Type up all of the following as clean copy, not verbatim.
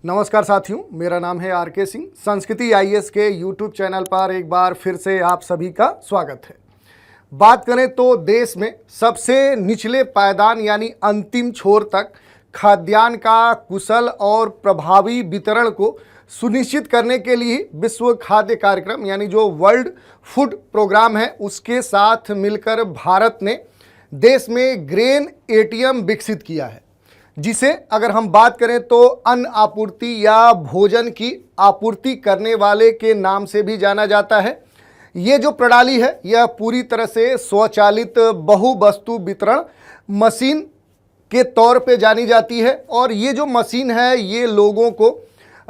नमस्कार साथियों, मेरा नाम है आर.के. सिंह। संस्कृति आईएएस के यूट्यूब चैनल पर एक बार फिर से आप सभी का स्वागत है। बात करें तो देश में सबसे निचले पायदान यानी अंतिम छोर तक खाद्यान्न का कुशल और प्रभावी वितरण को सुनिश्चित करने के लिए विश्व खाद्य कार्यक्रम यानी जो वर्ल्ड फूड प्रोग्राम है उसके साथ मिलकर भारत ने देश में ग्रेन एटीएम विकसित किया है, जिसे अगर हम बात करें तो अन्न आपूर्ति या भोजन की आपूर्ति करने वाले के नाम से भी जाना जाता है। ये जो प्रणाली है यह पूरी तरह से स्वचालित बहुवस्तु वितरण मशीन के तौर पे जानी जाती है और ये जो मशीन है ये लोगों को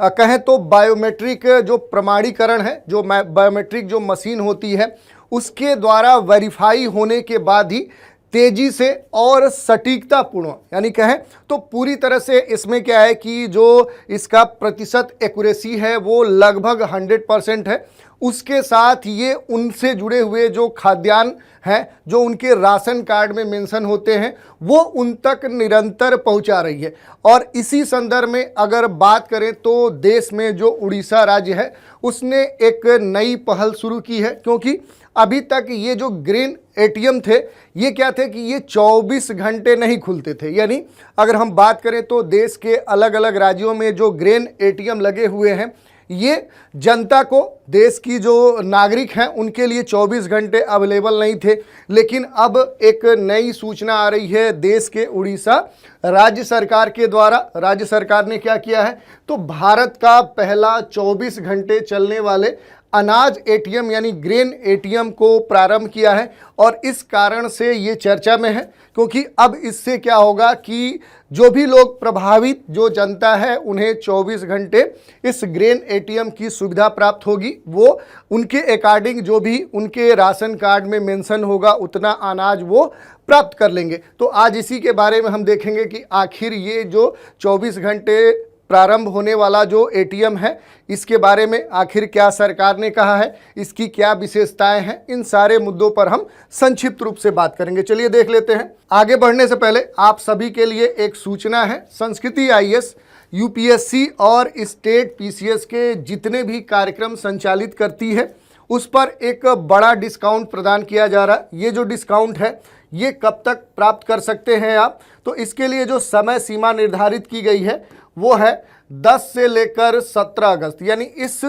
कहें तो बायोमेट्रिक जो प्रमाणीकरण है, जो बायोमेट्रिक जो मशीन होती है उसके द्वारा वेरीफाई होने के बाद ही तेजी से और सटीकतापूर्ण यानी कहें तो पूरी तरह से इसमें क्या है कि जो इसका प्रतिशत एक्यूरेसी है वो लगभग 100% है। उसके साथ ये उनसे जुड़े हुए जो खाद्यान्न हैं जो उनके राशन कार्ड में मेंशन होते हैं वो उन तक निरंतर पहुंचा रही है। और इसी संदर्भ में अगर बात करें तो देश में जो उड़ीसा राज्य है उसने एक नई पहल शुरू की है, क्योंकि अभी तक ये जो ग्रेन एटीएम थे ये क्या थे कि ये 24 घंटे नहीं खुलते थे। यानी अगर हम बात करें तो देश के अलग अलग राज्यों में जो ग्रेन एटीएम लगे हुए हैं ये जनता को, देश की जो नागरिक हैं उनके लिए 24 घंटे अवेलेबल नहीं थे। लेकिन अब एक नई सूचना आ रही है देश के उड़ीसा राज्य सरकार के द्वारा। राज्य सरकार ने क्या किया है तो भारत का पहला 24 घंटे चलने वाले अनाज एटीएम यानी ग्रेन एटीएम को प्रारंभ किया है। और इस कारण से ये चर्चा में है, क्योंकि अब इससे क्या होगा कि जो भी लोग प्रभावित जो जनता है उन्हें 24 घंटे इस ग्रेन एटीएम की सुविधा प्राप्त होगी। वो उनके अकॉर्डिंग जो भी उनके राशन कार्ड में मेंशन होगा उतना अनाज वो प्राप्त कर लेंगे। तो आज इसी के बारे में हम देखेंगे कि आखिर ये जो 24 घंटे प्रारंभ होने वाला जो एटीएम है इसके बारे में आखिर क्या सरकार ने कहा है, इसकी क्या विशेषताएं हैं, इन सारे मुद्दों पर हम संक्षिप्त रूप से बात करेंगे। चलिए देख लेते हैं। आगे बढ़ने से पहले आप सभी के लिए एक सूचना है। संस्कृति आईएएस यूपीएससी और स्टेट पीसीएस के जितने भी कार्यक्रम संचालित करती है उस पर एक बड़ा डिस्काउंट प्रदान किया जा रहा है। ये जो डिस्काउंट है ये कब तक प्राप्त कर सकते हैं आप, तो इसके लिए जो समय सीमा निर्धारित की गई है वो है 10 से लेकर 17 अगस्त। यानी इस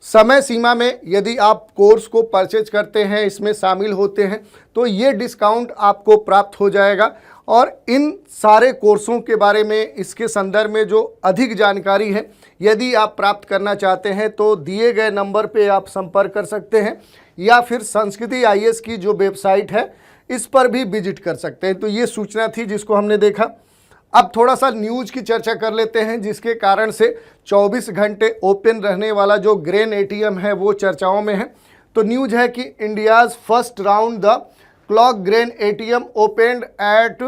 समय सीमा में यदि आप कोर्स को परचेज करते हैं, इसमें शामिल होते हैं, तो ये डिस्काउंट आपको प्राप्त हो जाएगा। और इन सारे कोर्सों के बारे में, इसके संदर्भ में जो अधिक जानकारी है यदि आप प्राप्त करना चाहते हैं तो दिए गए नंबर पे आप संपर्क कर सकते हैं, या फिर संस्कृति आईएएस की जो वेबसाइट है इस पर भी विजिट कर सकते हैं। तो ये सूचना थी जिसको हमने देखा। अब थोड़ा सा न्यूज़ की चर्चा कर लेते हैं जिसके कारण से 24 घंटे ओपन रहने वाला जो ग्रेन एटीएम है वो चर्चाओं में है। तो न्यूज़ है कि India's first round the clock grain ATM opened at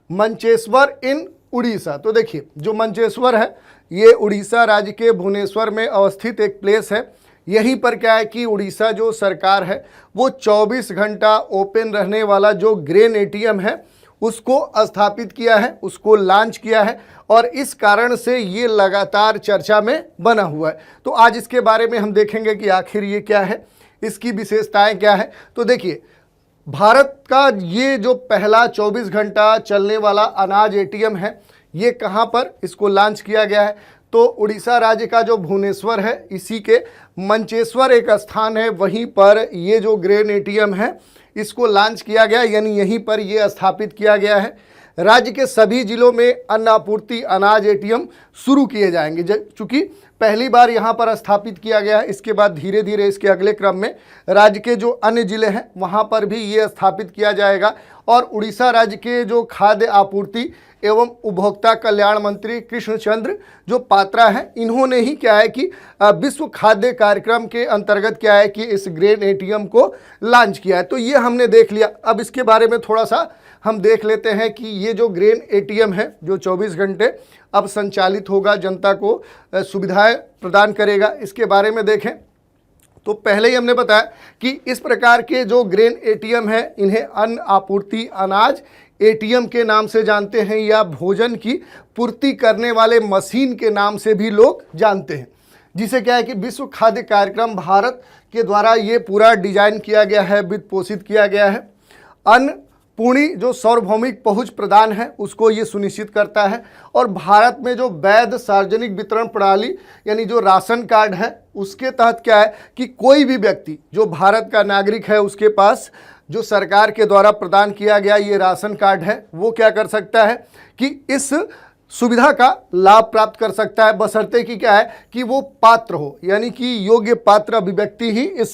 Mancheswar in Orissa. तो देखिए जो मंचेश्वर है ये उड़ीसा राज्य के भुवनेश्वर में अवस्थित एक प्लेस है। यहीं पर क्या है कि उड़ीसा जो सरकार है वो 24 घंटा ओपन रहने वाला जो ग्रेन एटीएम है उसको स्थापित किया है, उसको लॉन्च किया है और इस कारण से ये लगातार चर्चा में बना हुआ है। तो आज इसके बारे में हम देखेंगे कि आखिर ये क्या है, इसकी विशेषताएं क्या है। तो देखिए भारत का ये जो पहला 24 घंटा चलने वाला अनाज एटीएम है ये कहाँ पर इसको लॉन्च किया गया है, तो उड़ीसा राज्य का जो भुवनेश्वर है इसी के मंचेश्वर एक स्थान है, वहीं पर ये जो ग्रेन एटीएम है इसको लॉन्च किया गया, यानी यहीं पर ये स्थापित किया गया है। राज्य के सभी जिलों में अन्न आपूर्ति अनाज एटीएम शुरू किए जाएंगे। चूँकि पहली बार यहाँ पर स्थापित किया गया है, इसके बाद धीरे धीरे इसके अगले क्रम में राज्य के जो अन्य जिले हैं वहाँ पर भी ये स्थापित किया जाएगा। और उड़ीसा राज्य के जो खाद्य आपूर्ति एवं उपभोक्ता कल्याण मंत्री कृष्णचंद्र जो पात्रा हैं इन्होंने ही क्या है कि विश्व खाद्य कार्यक्रम के अंतर्गत क्या है कि इस ग्रेन एटीएम को लॉन्च किया है। तो ये हमने देख लिया। अब इसके बारे में थोड़ा सा हम देख लेते हैं कि ये जो ग्रेन एटीएम है जो 24 घंटे अब संचालित होगा, जनता को सुविधाएं प्रदान करेगा, इसके बारे में देखें। तो पहले ही हमने बताया कि इस प्रकार के जो ग्रेन एटीएम है इन्हें अन्न आपूर्ति अनाज एटीएम के नाम से जानते हैं या भोजन की पूर्ति करने वाले मशीन के नाम से भी लोग जानते हैं, जिसे क्या है कि विश्व खाद्य कार्यक्रम भारत के द्वारा ये पूरा डिजाइन किया गया है, वित्त पोषित किया गया है। अन्न पूर्णी जो सार्वभौमिक पहुंच प्रदान है उसको ये सुनिश्चित करता है। और भारत में जो वैध सार्वजनिक वितरण प्रणाली यानी जो राशन कार्ड है उसके तहत क्या है कि कोई भी व्यक्ति जो भारत का नागरिक है उसके पास जो सरकार के द्वारा प्रदान किया गया ये राशन कार्ड है वो क्या कर सकता है कि इस सुविधा का लाभ प्राप्त कर सकता है, बशर्ते कि क्या है कि वो पात्र हो, यानी कि योग्य पात्र अभिव्यक्ति ही इस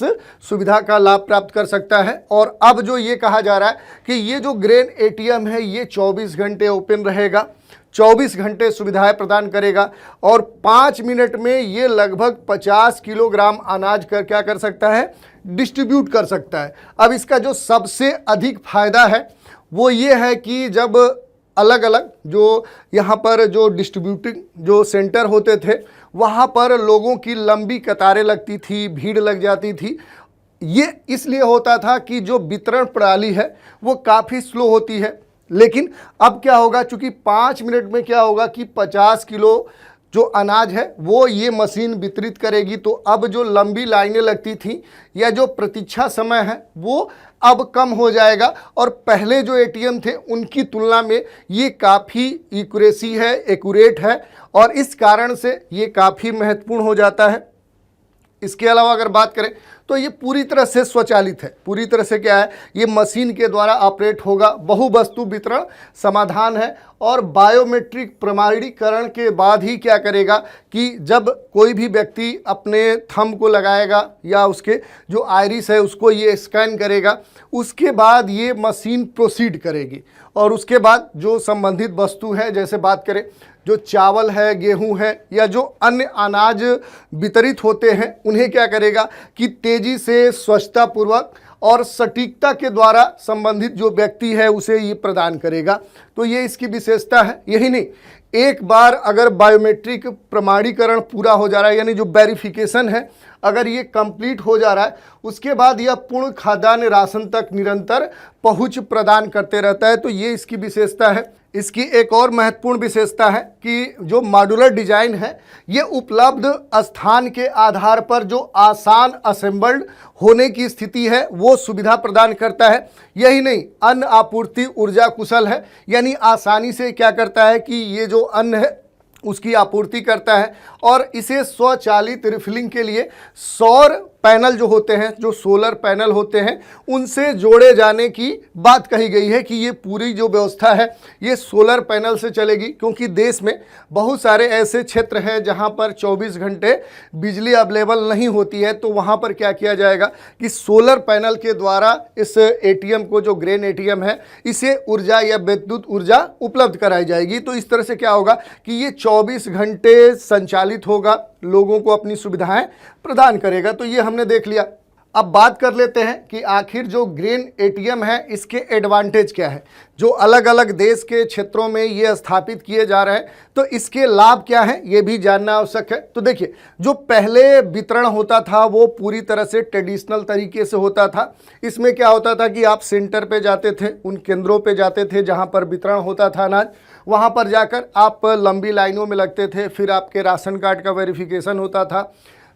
सुविधा का लाभ प्राप्त कर सकता है। और अब जो ये कहा जा रहा है कि ये जो ग्रेन एटीएम है ये 24 घंटे ओपन रहेगा, 24 घंटे सुविधाएं प्रदान करेगा और 5 मिनट में ये लगभग 50 किलोग्राम अनाज क्या कर सकता है, डिस्ट्रीब्यूट कर सकता है। अब इसका जो सबसे अधिक फायदा है वो ये है कि जब अलग अलग जो यहाँ पर जो डिस्ट्रीब्यूटिंग जो सेंटर होते थे वहाँ पर लोगों की लंबी कतारें लगती थी, भीड़ लग जाती थी। ये इसलिए होता था कि जो वितरण प्रणाली है वो काफ़ी स्लो होती है। लेकिन अब क्या होगा, चूँकि 5 मिनट में क्या होगा कि 50 किलो जो अनाज है वो ये मशीन वितरित करेगी। तो अब जो लंबी लाइनें लगती थी या जो प्रतीक्षा समय है वो अब कम हो जाएगा और पहले जो एटीएम थे उनकी तुलना में ये काफ़ी एक्यूरेट है और इस कारण से ये काफ़ी महत्वपूर्ण हो जाता है। इसके अलावा अगर बात करें तो ये पूरी तरह से स्वचालित है, पूरी तरह से क्या है ये मशीन के द्वारा ऑपरेट होगा, बहुवस्तु वितरण समाधान है और बायोमेट्रिक प्रमाणीकरण के बाद ही क्या करेगा कि जब कोई भी व्यक्ति अपने थंब को लगाएगा या उसके जो आइरिस है उसको ये स्कैन करेगा, उसके बाद ये मशीन प्रोसीड करेगी और उसके बाद जो संबंधित वस्तु है, जैसे बात करें जो चावल है, गेहूं है या जो अन्य अनाज वितरित होते हैं उन्हें क्या करेगा कि तेजी से स्वच्छता पूर्वक और सटीकता के द्वारा संबंधित जो व्यक्ति है उसे ये प्रदान करेगा। तो ये इसकी विशेषता है। यही नहीं, एक बार अगर बायोमेट्रिक प्रमाणीकरण पूरा हो जा रहा है यानी जो वेरिफिकेशन है अगर ये कंप्लीट हो जा रहा है उसके बाद यह पूर्ण खाद्यान्न राशन तक निरंतर पहुंच प्रदान करते रहता है। तो ये इसकी विशेषता है। इसकी एक और महत्वपूर्ण विशेषता है कि जो मॉड्यूलर डिजाइन है ये उपलब्ध स्थान के आधार पर जो आसान असेंबल्ड होने की स्थिति है वो सुविधा प्रदान करता है। यही नहीं, अन्न आपूर्ति ऊर्जा कुशल है, यानी आसानी से क्या करता है कि ये जो अन्न है उसकी आपूर्ति करता है और इसे स्वचालित रिफिलिंग के लिए सौर पैनल जो होते हैं, जो सोलर पैनल होते हैं, उनसे जोड़े जाने की बात कही गई है कि ये पूरी जो व्यवस्था है ये सोलर पैनल से चलेगी, क्योंकि देश में बहुत सारे ऐसे क्षेत्र हैं जहां पर 24 घंटे बिजली अवेलेबल नहीं होती है। तो वहां पर क्या किया जाएगा कि सोलर पैनल के द्वारा इस एटीएम को, जो ग्रेन एटीएम है, इसे ऊर्जा या विद्युत ऊर्जा उपलब्ध कराई जाएगी। तो इस तरह से क्या होगा कि ये 24 घंटे संचालित होगा, लोगों को अपनी सुविधाएं प्रदान करेगा। तो ये हमने देख लिया। अब बात कर लेते हैं कि आखिर जो ग्रेन एटीएम है इसके एडवांटेज क्या है, जो अलग अलग देश के क्षेत्रों में ये स्थापित किए जा रहे हैं, तो इसके लाभ क्या हैं ये भी जानना आवश्यक है। तो देखिए, जो पहले वितरण होता था वो पूरी तरह से ट्रेडिशनल तरीके से होता था। इसमें क्या होता था कि आप सेंटर पे जाते थे, उन केंद्रों पे जाते थे जहाँ पर वितरण होता था अनाज, वहाँ पर जाकर आप लंबी लाइनों में लगते थे, फिर आपके राशन कार्ड का वेरिफिकेशन होता था,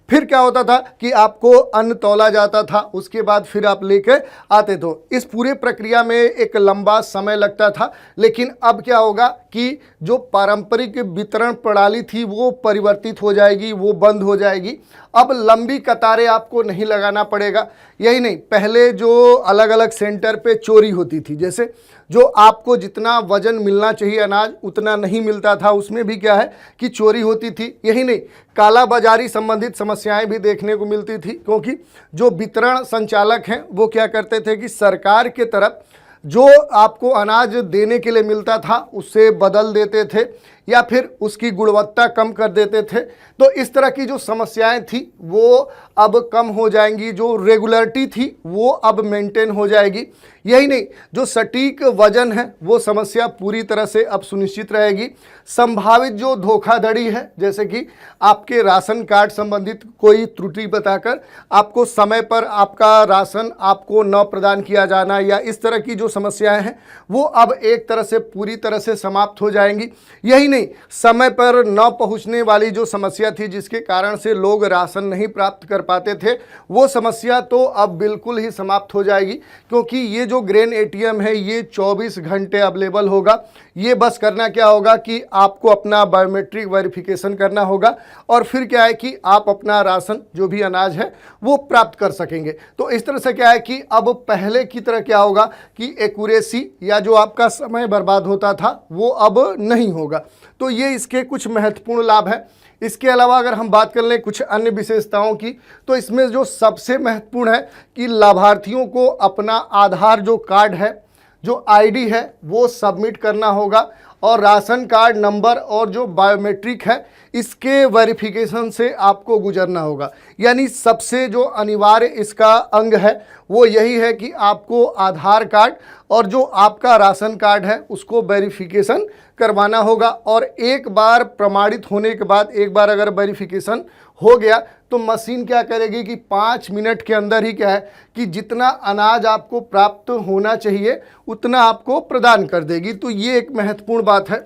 फिर क्या होता था कि आपको अन्न तौला जाता था, उसके बाद फिर आप लेके आते थे। इस पूरे प्रक्रिया में एक लंबा समय लगता था। लेकिन अब क्या होगा कि जो पारंपरिक वितरण प्रणाली थी वो परिवर्तित हो जाएगी, वो बंद हो जाएगी। अब लंबी कतारें आपको नहीं लगाना पड़ेगा। यही नहीं, पहले जो अलग अलग सेंटर पे चोरी होती थी, जैसे जो आपको जितना वजन मिलना चाहिए अनाज उतना नहीं मिलता था, उसमें भी क्या है कि चोरी होती थी। यही नहीं, काला बाजारी संबंधित समस्याएं भी देखने को मिलती थी, क्योंकि जो वितरण संचालक हैं वो क्या करते थे कि सरकार के तरफ जो आपको अनाज देने के लिए मिलता था उससे बदल देते थे, या फिर उसकी गुणवत्ता कम कर देते थे। तो इस तरह की जो समस्याएं थी वो अब कम हो जाएंगी, जो रेगुलरिटी थी वो अब मेंटेन हो जाएगी। यही नहीं, जो सटीक वजन है वो समस्या पूरी तरह से अब सुनिश्चित रहेगी। संभावित जो धोखाधड़ी है, जैसे कि आपके राशन कार्ड संबंधित कोई त्रुटि बताकर आपको समय पर आपका राशन आपको न प्रदान किया जाना, या इस तरह की जो समस्याएं हैं वो अब एक तरह से पूरी तरह से समाप्त हो जाएंगी। यही नहीं, समय पर न पहुंचने वाली जो समस्या थी जिसके कारण से लोग राशन नहीं प्राप्त कर पाते थे, वो समस्या तो अब बिल्कुल ही समाप्त हो जाएगी, क्योंकि ये जो ग्रेन एटीएम है ये 24 घंटे अवेलेबल होगा। ये बस करना क्या होगा कि आपको अपना बायोमेट्रिक वेरिफिकेशन करना होगा और फिर क्या है कि आप अपना राशन जो भी अनाज है वो प्राप्त कर सकेंगे। तो इस तरह से क्या है कि अब पहले की तरह क्या होगा कि एक्यूरेसी या जो आपका समय बर्बाद होता था वो अब नहीं होगा। तो ये इसके कुछ महत्वपूर्ण लाभ हैं। इसके अलावा अगर हम बात कर लें कुछ अन्य विशेषताओं की, तो इसमें जो सबसे महत्वपूर्ण है कि लाभार्थियों को अपना आधार जो कार्ड है, जो आईडी है वो सबमिट करना होगा और राशन कार्ड नंबर और जो बायोमेट्रिक है इसके वेरिफिकेशन से आपको गुजरना होगा। यानी सबसे जो अनिवार्य इसका अंग है वो यही है कि आपको आधार कार्ड और जो आपका राशन कार्ड है उसको वेरिफिकेशन करवाना होगा। और एक बार प्रमाणित होने के बाद, एक बार अगर वेरिफिकेशन हो गया तो मशीन क्या करेगी कि 5 मिनट के अंदर ही क्या है कि जितना अनाज आपको प्राप्त होना चाहिए उतना आपको प्रदान कर देगी। तो ये एक महत्वपूर्ण बात है।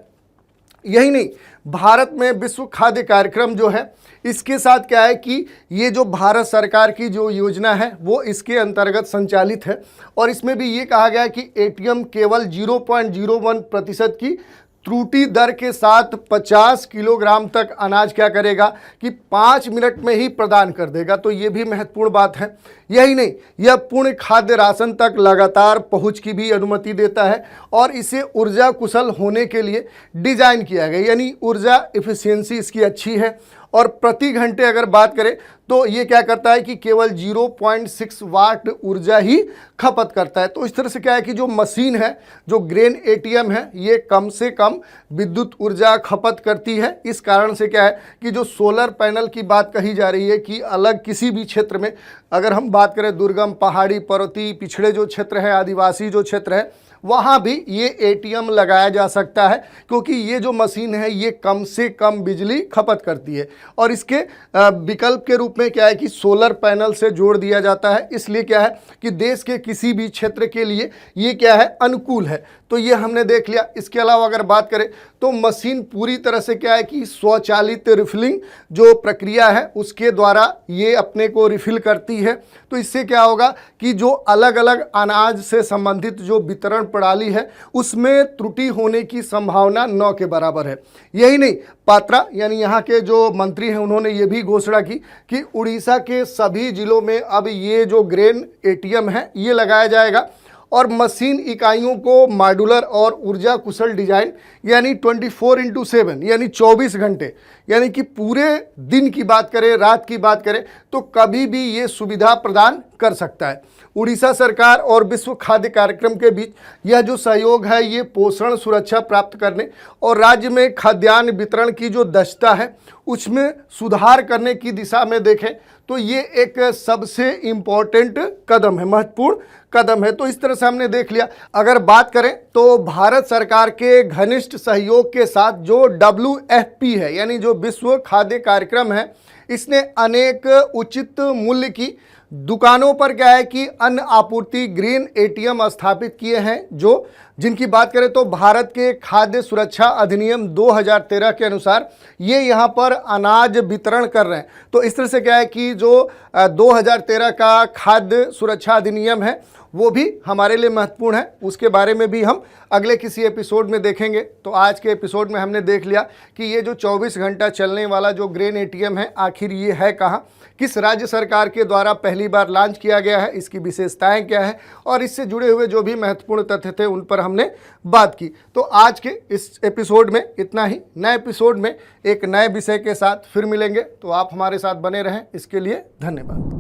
यही नहीं, भारत में विश्व खाद्य कार्यक्रम जो है इसके साथ क्या है कि ये जो भारत सरकार की जो योजना है वो इसके अंतर्गत संचालित है और इसमें भी ये कहा गया है कि एटीएम केवल 0.01% की त्रुटि दर के साथ 50 किलोग्राम तक अनाज क्या करेगा कि 5 मिनट में ही प्रदान कर देगा। तो ये भी महत्वपूर्ण बात है। यही नहीं, यह पूर्ण खाद्य राशन तक लगातार पहुंच की भी अनुमति देता है और इसे ऊर्जा कुशल होने के लिए डिजाइन किया गया, यानी ऊर्जा इफिशियंसी इसकी अच्छी है। और प्रति घंटे अगर बात करें तो ये क्या करता है कि केवल 0.6 वाट ऊर्जा ही खपत करता है। तो इस तरह से क्या है कि जो मशीन है, जो ग्रेन एटीएम है, ये कम से कम विद्युत ऊर्जा खपत करती है। इस कारण से क्या है कि जो सोलर पैनल की बात कही जा रही है कि अलग किसी भी क्षेत्र में, अगर हम बात करें दुर्गम, पहाड़ी, पर्वतीय, पिछड़े जो क्षेत्र है, आदिवासी जो क्षेत्र है, वहाँ भी ये एटीएम लगाया जा सकता है, क्योंकि ये जो मशीन है ये कम से कम बिजली खपत करती है। और इसके विकल्प के रूप में क्या है कि सोलर पैनल से जोड़ दिया जाता है। इसलिए क्या है कि देश के किसी भी क्षेत्र के लिए ये क्या है, अनुकूल है। तो ये हमने देख लिया। इसके अलावा अगर बात करें तो मशीन पूरी तरह से क्या है कि स्वचालित रिफिलिंग जो प्रक्रिया है उसके द्वारा ये अपने को रिफिल करती है। तो इससे क्या होगा कि जो अलग अलग अनाज से संबंधित जो वितरण प्रणाली है उसमें त्रुटि होने की संभावना 9 के बराबर है। यही नहीं, पात्रा यानी यहाँ के जो मंत्री हैं उन्होंने ये भी घोषणा की कि उड़ीसा के सभी जिलों में अब ये जो ग्रेन एटीएम है ये लगाया जाएगा और मशीन इकाइयों को मॉड्यूलर और ऊर्जा कुशल डिजाइन यानी 24x7 यानी 24 घंटे, यानी कि पूरे दिन की बात करें, रात की बात करें तो कभी भी ये सुविधा प्रदान कर सकता है। उड़ीसा सरकार और विश्व खाद्य कार्यक्रम के बीच यह जो सहयोग है ये पोषण सुरक्षा प्राप्त करने और राज्य में खाद्यान्न वितरण की जो दक्षता है उसमें सुधार करने की दिशा में देखें तो ये एक सबसे इम्पोर्टेंट कदम है, महत्वपूर्ण कदम है। तो इस तरह से हमने देख लिया। अगर बात करें तो भारत सरकार के घनिष्ठ सहयोग के साथ जो WFP है यानी जो विश्व खाद्य कार्यक्रम है, इसने अनेक उचित मूल्य की दुकानों पर क्या है कि अन्न आपूर्ति ग्रीन एटीएम स्थापित किए हैं, जो जिनकी बात करें तो भारत के खाद्य सुरक्षा अधिनियम 2013 के अनुसार ये यहाँ पर अनाज वितरण कर रहे हैं। तो इस तरह से क्या है कि जो 2013 का खाद्य सुरक्षा अधिनियम है वो भी हमारे लिए महत्वपूर्ण है। उसके बारे में भी हम अगले किसी एपिसोड में देखेंगे। तो आज के एपिसोड में हमने देख लिया कि ये जो 24 घंटा चलने वाला जो ग्रेन एटीएम है आखिर ये है कहाँ, किस राज्य सरकार के द्वारा पहली बार लॉन्च किया गया है, इसकी विशेषताएं क्या है और इससे जुड़े हुए जो भी महत्वपूर्ण तथ्य थे उन पर हमने बात की। तो आज के इस एपिसोड में इतना ही। नए एपिसोड में एक नए विषय के साथ फिर मिलेंगे। तो आप हमारे साथ बने रहें, इसके लिए धन्यवाद।